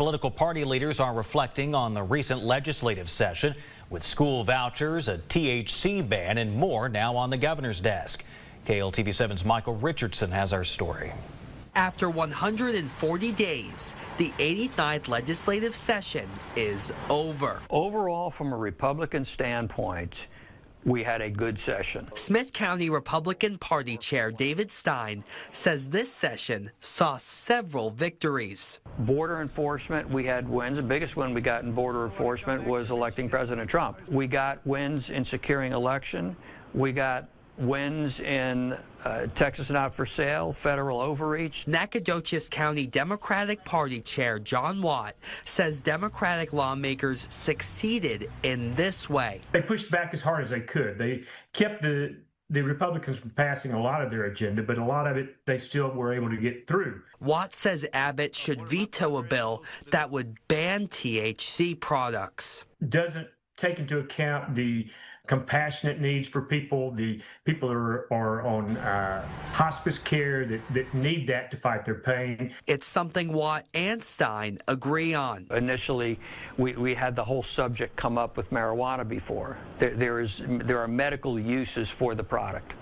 political party leaders are reflecting on the recent legislative session with school vouchers, a THC ban, and more now on the governor's desk. KLTV7's Michael Richardson has our story. After 140 days, the 89th legislative session is over. Overall, from a Republican standpoint, we had a good session. Smith County Republican Party Chair David Stein says this session saw several victories. Border enforcement, we had wins. The biggest win we got in border enforcement was electing President Trump. We got wins in securing election. We got wins in Texas Not for Sale, federal overreach. Nacogdoches County Democratic Party Chair John Watt says Democratic lawmakers succeeded in this way. They pushed back as hard as they could. They kept the Republicans from passing a lot of their agenda, but a lot of it they still were able to get through. Watt says Abbott should veto a bill that would ban THC products. Doesn't take into account the compassionate needs for people, the people that are on hospice care that need that to fight their pain. It's something Watt and Stein agree on. Initially, we had the whole subject come up with marijuana before. There are medical uses for the product.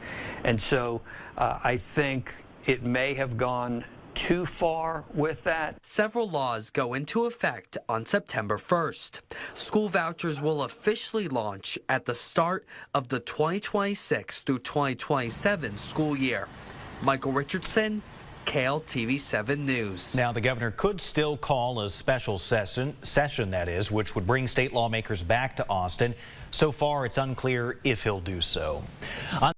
And so I think it may have gone too far with that. Several laws go into effect on September 1st. School vouchers will officially launch at the start of the 2026 through 2027 school year. Michael Richardson, KLTV7 News. Now, the governor could still call a special session that is, which would bring state lawmakers back to Austin. So far, it's unclear if he'll do so.